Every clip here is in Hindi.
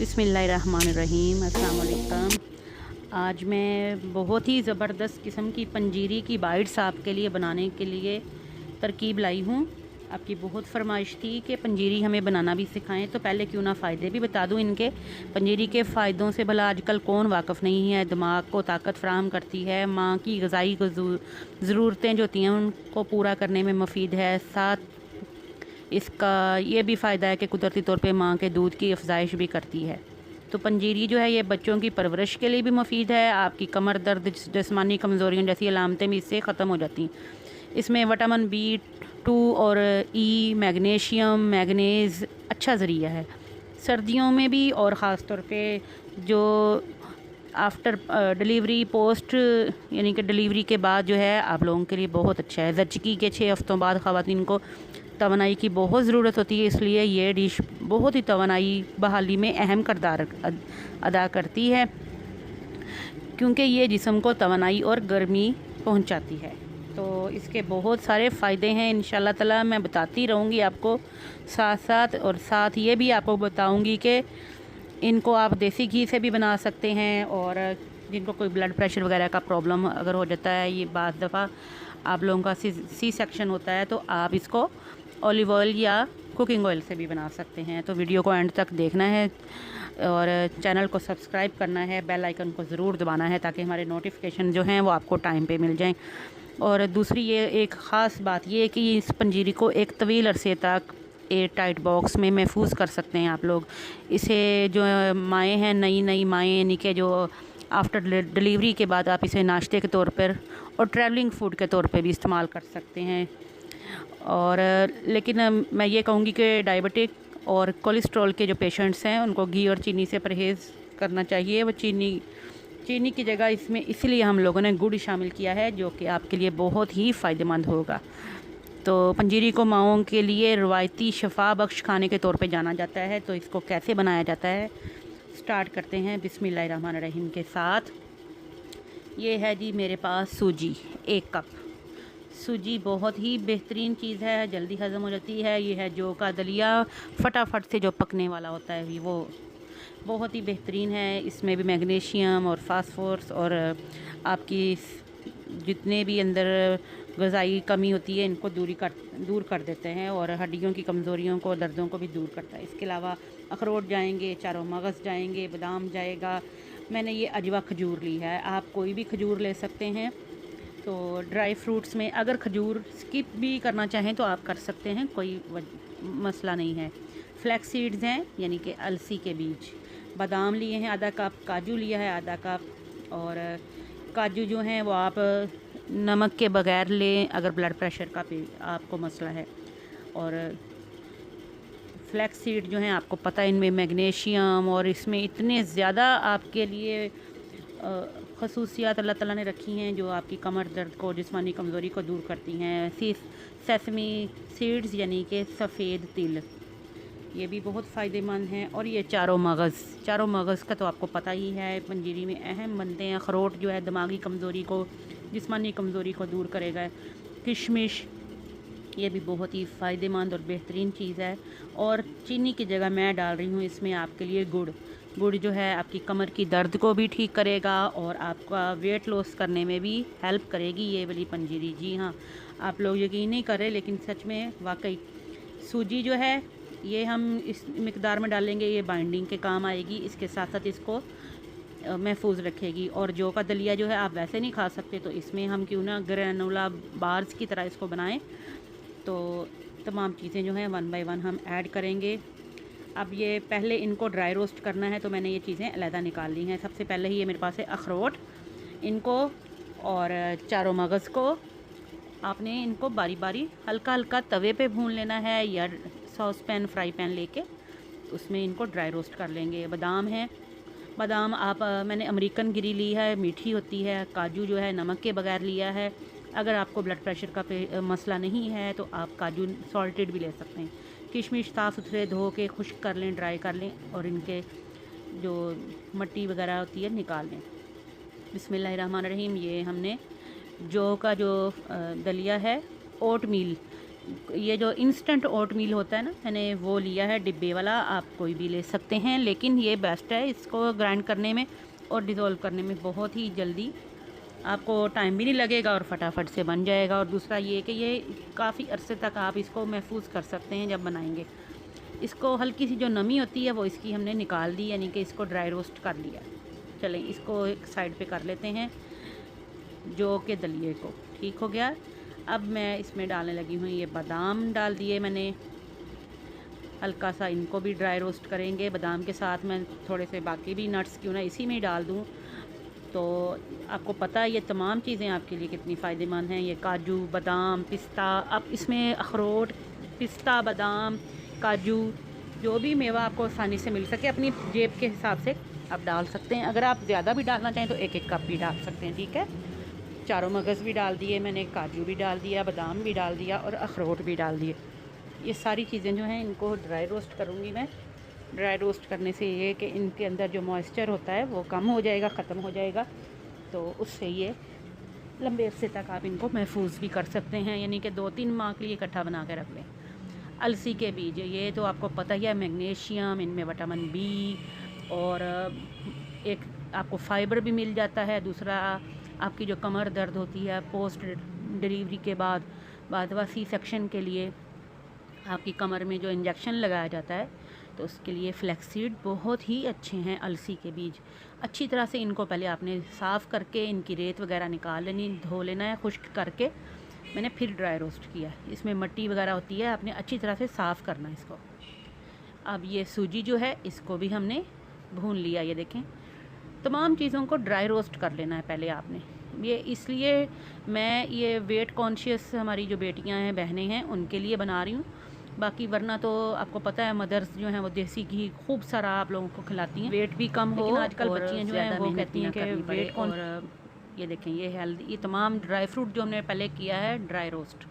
बिस्मिल्लाहिर्रहमानिर्रहीम। अस्सलाम वालेकुम। आज मैं बहुत ही ज़बरदस्त किस्म की पंजीरी की बाइट्स आपके लिए बनाने के लिए तरकीब लाई हूँ। आपकी बहुत फरमाइश थी कि पंजीरी हमें बनाना भी सिखाएं, तो पहले क्यों ना फ़ायदे भी बता दूँ इनके। पंजीरी के फ़ायदों से भला आजकल कौन वाक़फ़ नहीं है। दिमाग को ताकत फ़राहम करती है, माँ की ग़िज़ाई ज़रूरतें जो होती हैं उनको पूरा करने में मुफीद है। साथ इसका ये भी फ़ायदा है कि कुदरती तौर पे माँ के दूध की अफजाइश भी करती है। तो पंजीरी जो है ये बच्चों की परवरिश के लिए भी मुफीद है। आपकी कमर दर्द, जिस्मानी कमज़ोरियों जैसी अलामतें भी इससे ख़त्म हो जाती हैं। इसमें विटामिन B2 और ई, मैग्नीशियम, मैंगनीज़ अच्छा ज़रिया है सर्दियों में भी, और ख़ास तौर पे जो आफ्टर डिलीवरी, पोस्ट यानी कि डिलीवरी के बाद जो है आप लोगों के लिए बहुत अच्छा है। ज़चगी के 6 हफ़्तों बाद ख़वातीन को तवानाई की बहुत ज़रूरत होती है, इसलिए ये डिश बहुत ही तवानाई बहाली में अहम किरदार अदा करती है, क्योंकि ये जिस्म को तवानाई और गर्मी पहुंचाती है। तो इसके बहुत सारे फ़ायदे हैं, इंशाल्लाह ताला मैं बताती रहूँगी आपको साथ साथ। और साथ ये भी आपको बताऊँगी कि इनको आप देसी घी से भी बना सकते हैं, और जिनको कोई ब्लड प्रेशर वगैरह का प्रॉब्लम अगर हो जाता है, ये बाज़ दफ़ा आप लोगों का सी सेक्शन होता है, तो आप इसको ऑलिव ऑयल या कुकिंग ऑयल से भी बना सकते हैं। तो वीडियो को एंड तक देखना है और चैनल को सब्सक्राइब करना है, बेल आइकन को ज़रूर दबाना है ताकि हमारे नोटिफिकेशन जो हैं वो आपको टाइम पे मिल जाएं। और दूसरी ये एक ख़ास बात ये है कि इस पंजीरी को एक तवील अरसे तक एयर टाइट बॉक्स में महफूज कर सकते हैं आप लोग। इसे जो माएँ हैं, नई माएँ, यानी कि जो आफ्टर डिलीवरी के बाद आप इसे नाश्ते के तौर पर और ट्रैवलिंग फ़ूड के तौर पे भी इस्तेमाल कर सकते हैं। और लेकिन मैं ये कहूँगी कि डायबिटिक और कोलेस्ट्रॉल के जो पेशेंट्स हैं उनको घी और चीनी से परहेज़ करना चाहिए। वो चीनी की जगह इसमें इसलिए हम लोगों ने गुड़ शामिल किया है, जो कि आपके लिए बहुत ही फ़ायदेमंद होगा। तो पंजीरी को माओं के लिए रवायती शफा बख्श खाने के तौर पे जाना जाता है। तो इसको कैसे बनाया जाता है, स्टार्ट करते हैं बिस्मिल्लाहिर्रहमानिर्रहीम के साथ। ये है जी मेरे पास सूजी 1 कप। सूजी बहुत ही बेहतरीन चीज़ है, जल्दी हज़म हो जाती है। ये है जौ का दलिया, फटाफट से जो पकने वाला होता है वो बहुत ही बेहतरीन है। इसमें भी मैग्नीशियम और फास्फोरस और आपकी जितने भी अंदर ग़िज़ाई कमी होती है इनको दूर कर देते हैं, और हड्डियों की कमज़ोरियों को, दर्दों को भी दूर करता है। इसके अलावा अखरोट जाएंगे, चारों मगज़ जाएंगे, बादाम जाएगा। मैंने ये अजवा खजूर ली है, आप कोई भी खजूर ले सकते हैं। तो ड्राई फ्रूट्स में अगर खजूर स्किप भी करना चाहें तो आप कर सकते हैं, कोई मसला नहीं है। फ्लैक्स सीड्स हैं, यानी कि अलसी के बीज। बादाम लिए हैं आधा कप, काजू लिया है आधा कप, और काजू जो हैं वो आप नमक के बगैर लें अगर ब्लड प्रेशर का भी आपको मसला है। और फ्लैक्स सीड जो हैं आपको पता है इनमें मैग्नीशियम और इसमें इतने ज़्यादा आपके लिए खसूसियात अल्लाह ताला ने रखी हैं जो आपकी कमर दर्द को, जिस्मानी कमज़ोरी को दूर करती हैं। सेसमी सीड्स यानी कि सफ़ेद तिल, ये भी बहुत फ़ायदेमंद हैं। और ये चारों मगज़ का तो आपको पता ही है, पंजीरी में अहम बनते हैं। अखरोट जो है दिमागी कमज़ोरी को, जिस्मानी कमज़ोरी को दूर करेगा। किशमिश, ये भी बहुत ही फ़ायदेमंद और बेहतरीन चीज़ है। और चीनी की जगह मैं डाल रही हूँ इसमें आपके लिए गुड़ जो है आपकी कमर की दर्द को भी ठीक करेगा और आपका वेट लॉस करने में भी हेल्प करेगी ये वाली पंजीरी। जी हाँ, आप लोग यकीन नहीं कर रहे, लेकिन सच में वाकई सूजी जो है ये हम इस मिकदार में डालेंगे, ये बाइंडिंग के काम आएगी, इसके साथ साथ इसको महफूज रखेगी। और जौ का दलिया जो है आप वैसे नहीं खा सकते, तो इसमें हम क्यों ना ग्रेनुला बार्स की तरह इसको बनाएं। तो तमाम चीज़ें जो हैं 1 बाय 1 हम ऐड करेंगे। अब ये पहले इनको ड्राई रोस्ट करना है, तो मैंने ये चीज़ें अलहदा निकाल ली हैं। सबसे पहले ही ये मेरे पास है अखरोट, इनको और चारों मगज़ को आपने इनको बारी बारी हल्का हल्का तवे पे भून लेना है, या सॉस पैन, फ्राई पैन लेके उसमें इनको ड्राई रोस्ट कर लेंगे। बादाम है, बादाम आप मैंने अमेरिकन गिरी ली है, मीठी होती है। काजू जो है नमक के बगैर लिया है। अगर आपको ब्लड प्रेशर का मसला नहीं है तो आप काजू सॉल्टेड भी ले सकते हैं। किशमिश साफ़ सुथरे धो के खुश्क कर लें, ड्राई कर लें, और इनके जो मट्टी वगैरह होती है निकाल लें। बिस्मिल्लाहिर्रहमानिर्रहीम। ये हमने जौ का जो दलिया है, ओट मील ये जो इंस्टेंट ओट मील होता है ना, मैंने वो लिया है डिब्बे वाला, आप कोई भी ले सकते हैं, लेकिन ये बेस्ट है इसको ग्राइंड करने में और डिज़ोल्व करने में। बहुत ही जल्दी, आपको टाइम भी नहीं लगेगा और फटाफट से बन जाएगा। और दूसरा ये कि ये काफ़ी अरसे तक आप इसको महफूज कर सकते हैं जब बनाएंगे। इसको हल्की सी जो नमी होती है वो इसकी हमने निकाल दी, यानी कि इसको ड्राई रोस्ट कर लिया। चलें इसको एक साइड पे कर लेते हैं, जो के दलिए को ठीक हो गया। अब मैं इसमें डालने लगी हूँ, ये बादाम डाल दिए मैंने, हल्का सा इनको भी ड्राई रोस्ट करेंगे। बादाम के साथ मैं थोड़े से बाकी भी नट्स क्यों ना इसी में ही डाल दूँ। तो आपको पता है ये तमाम चीज़ें आपके लिए कितनी फ़ायदेमंद हैं। ये काजू, बादाम, पिस्ता, आप इसमें अखरोट, पिस्ता, बादाम, काजू, जो भी मेवा आपको आसानी से मिल सके अपनी जेब के हिसाब से आप डाल सकते हैं। अगर आप ज़्यादा भी डालना चाहें तो एक एक कप भी डाल सकते हैं, ठीक है। चारों मगज़ भी डाल दिए मैंने, काजू भी डाल दिया, बादाम भी डाल दिया और अखरोट भी डाल दिए। ये सारी चीज़ें जो हैं इनको ड्राई रोस्ट करूँगी मैं। ड्राई रोस्ट करने से ये कि इनके अंदर जो मॉइस्चर होता है वो कम हो जाएगा, ख़त्म हो जाएगा, तो उससे ये लंबे अरसे तक आप इनको महफूज भी कर सकते हैं, यानी कि 2-3 माह के लिए इकट्ठा बना के रख लें। अलसी के बीज, ये तो आपको पता ही है, मैग्नीशियम, इनमें विटामिन बी और एक आपको फाइबर भी मिल जाता है। दूसरा आपकी जो कमर दर्द होती है पोस्ट डिलीवरी के बाद सी सेक्शन के लिए आपकी कमर में जो इंजेक्शन लगाया जाता है, तो उसके लिए फ्लैक्सीड बहुत ही अच्छे हैं। अलसी के बीज अच्छी तरह से इनको पहले आपने साफ़ करके इनकी रेत वगैरह निकाल लेनी, धो लेना है खुश्क करके। मैंने फिर ड्राई रोस्ट किया, इसमें मिट्टी वगैरह होती है, आपने अच्छी तरह से साफ़ करना है इसको। अब ये सूजी जो है इसको भी हमने भून लिया, ये देखें। तमाम चीज़ों को ड्राई रोस्ट कर लेना है पहले आपने। ये इसलिए मैं ये वेट कॉन्शियस हमारी जो बेटियां हैं, बहनें हैं, उनके लिए बना रही हूँ। बाकी वरना तो आपको पता है मदर्स जो हैं वो देसी घी खूब सारा आप लोगों को खिलाती हैं, वेट भी कम हो। लेकिन आजकल बच्चियाँ जो हैं वो कहती हैं कि वेट कौन। ये देखें, ये हेल्दी, ये तमाम ड्राई फ्रूट जो हमने पहले किया है ड्राई रोस्ट,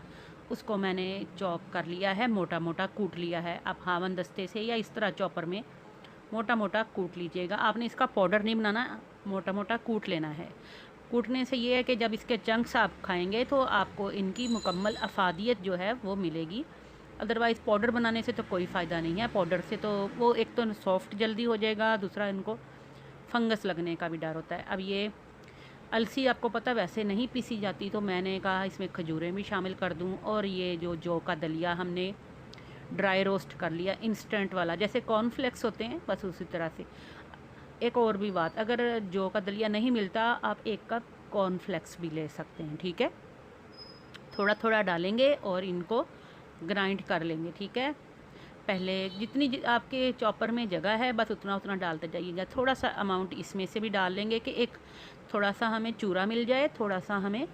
उसको मैंने चॉप कर लिया है, मोटा मोटा कूट लिया है। आप हावन दस्ते से या इस तरह चॉपर में मोटा मोटा कूट लीजिएगा। आपने इसका पाउडर नहीं बनाना, मोटा मोटा कूट लेना है। कूटने से ये है कि जब इसके चंक्स आप खाएंगे तो आपको इनकी मुकम्मल अफादियत जो है वो मिलेगी। अदरवाइज़ पाउडर बनाने से तो कोई फ़ायदा नहीं है। पाउडर से तो वो एक तो सॉफ्ट जल्दी हो जाएगा, दूसरा इनको फंगस लगने का भी डर होता है। अब ये अलसी आपको पता वैसे नहीं पीसी जाती, तो मैंने कहा इसमें खजूरें भी शामिल कर दूं। और ये जो जौ का दलिया हमने ड्राई रोस्ट कर लिया, इंस्टेंट वाला, जैसे कॉर्नफ्लेक्स होते हैं बस उसी तरह से। एक और भी बात, अगर जौ का दलिया नहीं मिलता आप 1 कप कॉर्नफ्लेक्स भी ले सकते हैं, ठीक है। थोड़ा थोड़ा डालेंगे और इनको ग्राइंड कर लेंगे, ठीक है। पहले जितनी आपके चॉपर में जगह है बस उतना उतना डालते जाइएगा। थोड़ा सा अमाउंट इसमें से भी डाल लेंगे कि एक थोड़ा सा हमें चूरा मिल जाए, थोड़ा सा हमें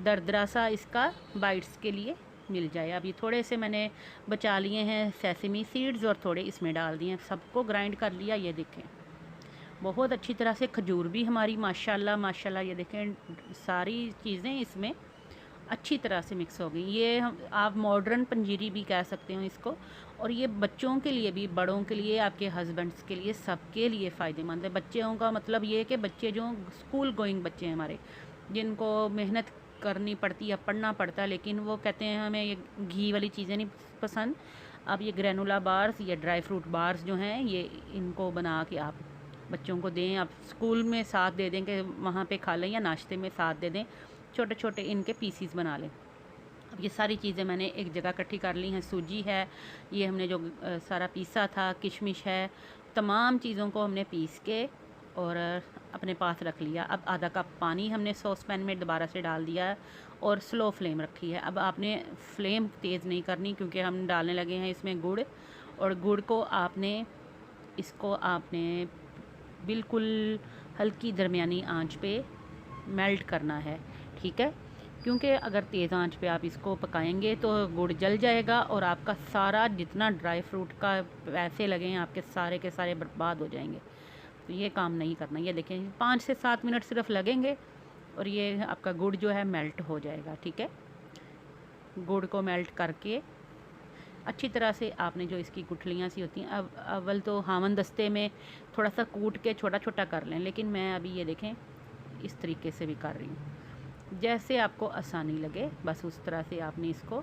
दरदरा सा इसका बाइट्स के लिए मिल जाए। अब ये थोड़े से मैंने बचा लिए हैं सेसमी सीड्स और थोड़े इसमें डाल दिए हैं, सबको ग्राइंड कर लिया। ये देखें बहुत अच्छी तरह से खजूर भी हमारी माशाल्लाह माशाल्लाह, ये देखें सारी चीज़ें इसमें अच्छी तरह से मिक्स हो गई। ये आप मॉडर्न पंजीरी भी कह सकते हो इसको। और ये बच्चों के लिए भी, बड़ों के लिए, आपके हस्बैंड्स के लिए, सबके लिए फ़ायदेमंद है। बच्चों का मतलब ये है कि बच्चे जो स्कूल गोइंग बच्चे हैं हमारे, जिनको मेहनत करनी पड़ती है, पढ़ना पड़ता है, लेकिन वो कहते हैं हमें ये घी वाली चीज़ें नहीं पसंद। अब ये ग्रेनुला बार्स या ड्राई फ्रूट बार्स जो हैं, ये इनको बना के आप बच्चों को दें। आप स्कूल में साथ दे दें कि वहाँ पे खा लें, या नाश्ते में साथ दे दें, छोटे छोटे इनके पीसीस बना लें। अब ये सारी चीज़ें मैंने एक जगह इकट्ठी कर ली हैं। सूजी है, ये हमने जो सारा पीसा था, किशमिश है, तमाम चीज़ों को हमने पीस के और अपने पास रख लिया। अब आधा कप पानी हमने सॉस पैन में दोबारा से डाल दिया और स्लो फ्लेम रखी है। अब आपने फ्लेम तेज़ नहीं करनी क्योंकि हम डालने लगे हैं इसमें गुड़, और गुड़ को इसको आपने बिल्कुल हल्की दरमियानी आंच पे मेल्ट करना है, ठीक है। क्योंकि अगर तेज़ आंच पे आप इसको पकाएंगे तो गुड़ जल जाएगा और आपका सारा जितना ड्राई फ्रूट का पैसे लगे हैं आपके सारे के सारे बर्बाद हो जाएंगे। तो ये काम नहीं करना। ये देखें 5 से 7 मिनट सिर्फ लगेंगे और ये आपका गुड़ जो है मेल्ट हो जाएगा, ठीक है। गुड़ को मेल्ट करके अच्छी तरह से आपने जो इसकी गुठलियाँ सी होती हैं, अब अव्वल तो हावन दस्ते में थोड़ा सा कूट के छोटा छोटा कर लें, लेकिन मैं अभी ये देखें इस तरीके से भी कर रही हूँ। जैसे आपको आसानी लगे बस उस तरह से आपने इसको